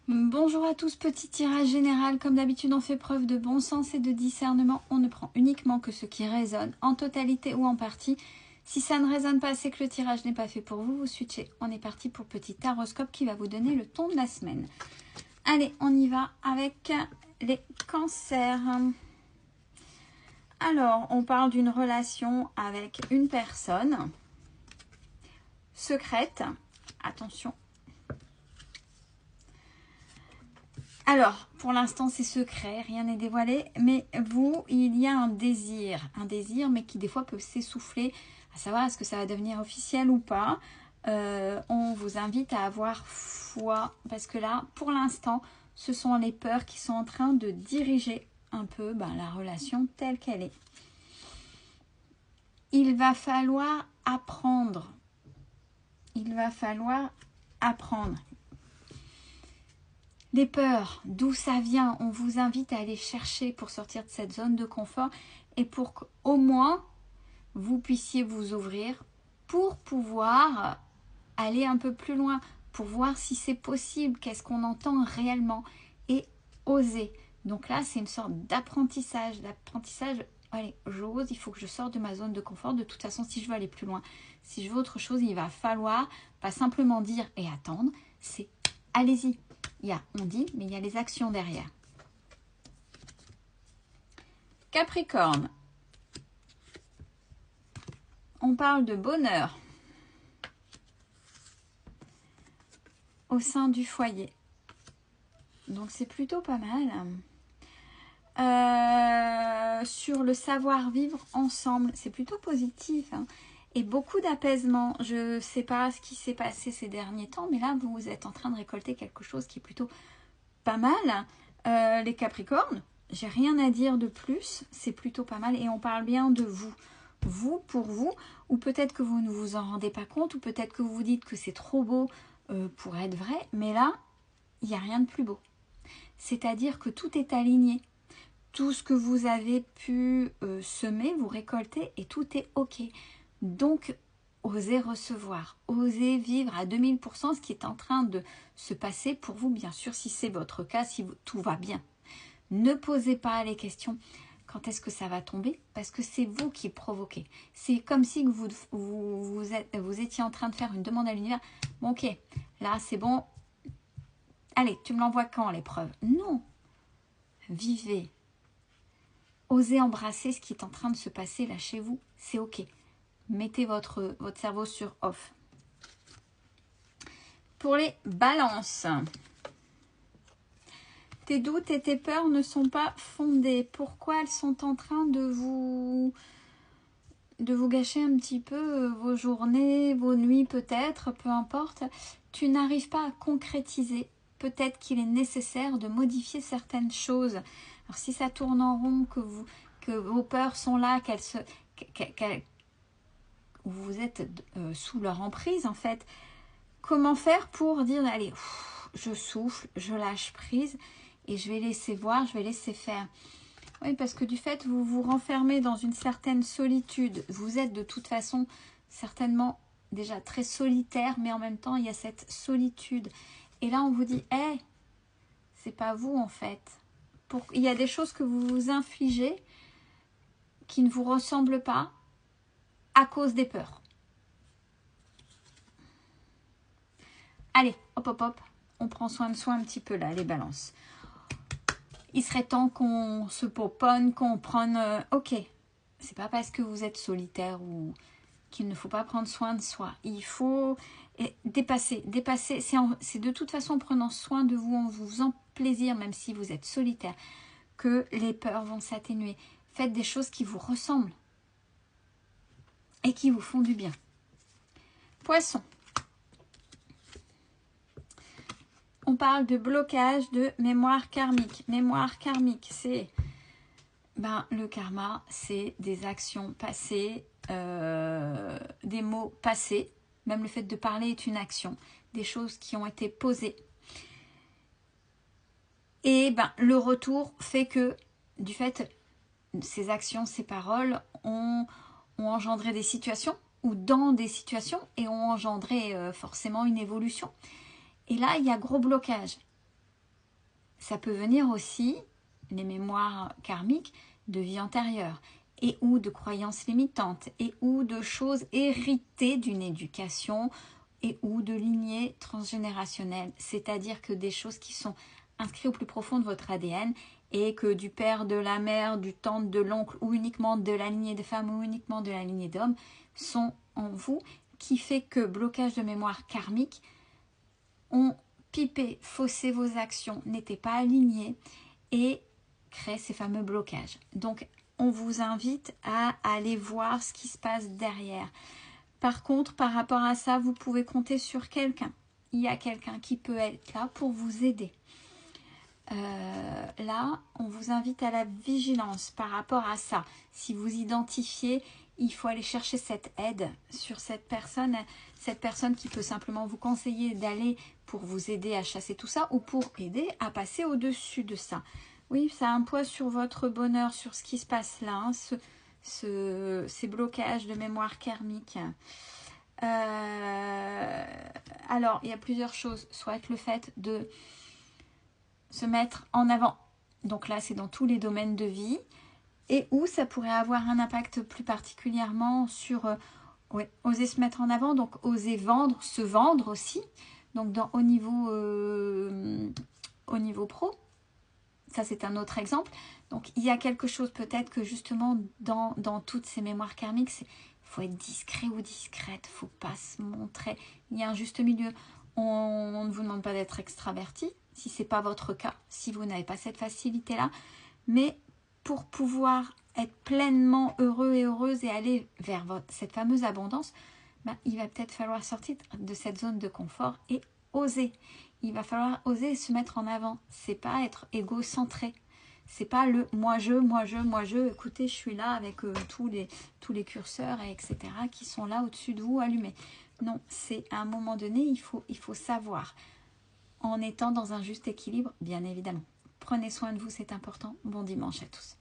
Bonjour à tous, petit tirage général. Comme d'habitude, on fait preuve de bon sens et de discernement. On ne prend uniquement que ce qui résonne, en totalité ou en partie. Si ça ne résonne pas, c'est que le tirage n'est pas fait pour vous. Vous switchez. On est parti pour petit taroscope qui va vous donner le ton de la semaine. Allez, on y va avec les cancers. Alors, on parle d'une relation avec une personne secrète. Attention. Alors, pour l'instant, c'est secret, rien n'est dévoilé, mais vous, il y a un désir, mais qui des fois peut s'essouffler, à savoir est-ce que ça va devenir officiel ou pas. On vous invite à avoir foi, parce que là, pour l'instant, ce sont les peurs qui sont en train de diriger un peu la relation telle qu'elle est. Il va falloir apprendre. Les peurs, d'où ça vient, on vous invite à aller chercher pour sortir de cette zone de confort et pour qu'au moins vous puissiez vous ouvrir pour pouvoir aller un peu plus loin, pour voir si c'est possible, qu'est-ce qu'on entend réellement et oser. Donc là, c'est une sorte d'apprentissage. Allez, j'ose, il faut que je sorte de ma zone de confort. De toute façon, si je veux aller plus loin, si je veux autre chose, il va falloir pas simplement dire et attendre, c'est allez-y. On dit, mais il y a les actions derrière. Capricorne. On parle de bonheur au sein du foyer. Donc c'est plutôt pas mal. Sur le savoir-vivre ensemble, c'est plutôt positif. Et beaucoup d'apaisement. Je ne sais pas ce qui s'est passé ces derniers temps, mais là, vous êtes en train de récolter quelque chose qui est plutôt pas mal. Les Capricornes, j'ai rien à dire de plus, c'est plutôt pas mal. Et on parle bien de vous. Vous, pour vous, ou peut-être que vous ne vous en rendez pas compte, ou peut-être que vous vous dites que c'est trop beau pour être vrai, mais là, il n'y a rien de plus beau. C'est-à-dire que tout est aligné. Tout ce que vous avez pu semer, vous récoltez, et tout est OK. Donc, osez recevoir, osez vivre à 2000% ce qui est en train de se passer pour vous, bien sûr, si c'est votre cas, si tout va bien. Ne posez pas les questions. Quand est-ce que ça va tomber? Parce que c'est vous qui provoquez. C'est comme si vous étiez en train de faire une demande à l'univers. Bon, ok, là, c'est bon. Allez, tu me l'envoies quand, l'épreuve? Non. Vivez. Osez embrasser ce qui est en train de se passer là chez vous. C'est ok. Mettez votre cerveau sur off. Pour les balances. Tes doutes et tes peurs ne sont pas fondés. Pourquoi elles sont en train de vous gâcher un petit peu vos journées, vos nuits peut-être, peu importe. Tu n'arrives pas à concrétiser. Peut-être qu'il est nécessaire de modifier certaines choses. Alors si ça tourne en rond, que vos peurs sont là, vous êtes sous leur emprise en fait, comment faire pour dire allez, je souffle, je lâche prise et je vais laisser voir, je vais laisser faire. Oui, parce que du fait, vous vous renfermez dans une certaine solitude. Vous êtes de toute façon certainement déjà très solitaire, mais en même temps, il y a cette solitude. Et là, on vous dit, hey, c'est pas vous en fait. Il y a des choses que vous vous infligez qui ne vous ressemblent pas à cause des peurs. Allez, hop, hop, hop, on prend soin de soi un petit peu là, les balances. Il serait temps qu'on se poponne, qu'on prenne... ok, c'est pas parce que vous êtes solitaire ou qu'il ne faut pas prendre soin de soi. Il faut dépasser. C'est de toute façon en prenant soin de vous, en vous faisant plaisir, même si vous êtes solitaire, que les peurs vont s'atténuer. Faites des choses qui vous ressemblent et qui vous font du bien. Poisson. On parle de blocage de mémoire karmique. Mémoire karmique, c'est... le karma, c'est des actions passées, des mots passés. Même le fait de parler est une action. Des choses qui ont été posées. Et le retour fait que, du fait, ces actions, ces paroles ont engendré des situations, ou dans des situations, et ont engendré forcément une évolution. Et là, il y a gros blocage. ça peut venir aussi, les mémoires karmiques, de vie antérieure, et ou de croyances limitantes, et ou de choses héritées d'une éducation, et ou de lignées transgénérationnelles, c'est-à-dire que des choses qui sont inscrites au plus profond de votre ADN, et que du père, de la mère, du tante, de l'oncle, ou uniquement de la lignée de femmes, ou uniquement de la lignée d'hommes, sont en vous, qui fait que blocage de mémoire karmique ont pipé, faussé vos actions, n'étaient pas alignées, et créent ces fameux blocages. Donc, on vous invite à aller voir ce qui se passe derrière. Par contre, par rapport à ça, vous pouvez compter sur quelqu'un. Il y a quelqu'un qui peut être là pour vous aider. Là, on vous invite à la vigilance par rapport à ça. Si vous identifiez, il faut aller chercher cette aide sur cette personne qui peut simplement vous conseiller d'aller pour vous aider à chasser tout ça ou pour aider à passer au-dessus de ça. Oui, ça a un poids sur votre bonheur, sur ce qui se passe là, hein, ces blocages de mémoire karmique. Alors, il y a plusieurs choses. Soit le fait de se mettre en avant. Donc là, c'est dans tous les domaines de vie. Et où ça pourrait avoir un impact plus particulièrement sur oser se mettre en avant, donc oser vendre, se vendre aussi. Donc au niveau pro. Ça, c'est un autre exemple. Donc, il y a quelque chose peut-être que justement, dans toutes ces mémoires karmiques, il faut être discret ou discrète. Il ne faut pas se montrer. Il y a un juste milieu. On ne vous demande pas d'être extraverti, si ce n'est pas votre cas, si vous n'avez pas cette facilité-là. Mais pour pouvoir être pleinement heureux et heureuse et aller vers cette fameuse abondance, il va peut-être falloir sortir de cette zone de confort et oser. Il va falloir oser se mettre en avant. C'est pas être égocentré. C'est pas le moi je. Écoutez, je suis là avec tous les curseurs, etc. qui sont là au-dessus de vous allumés. Non, c'est à un moment donné, il faut savoir. En étant dans un juste équilibre, bien évidemment. Prenez soin de vous, c'est important. Bon dimanche à tous.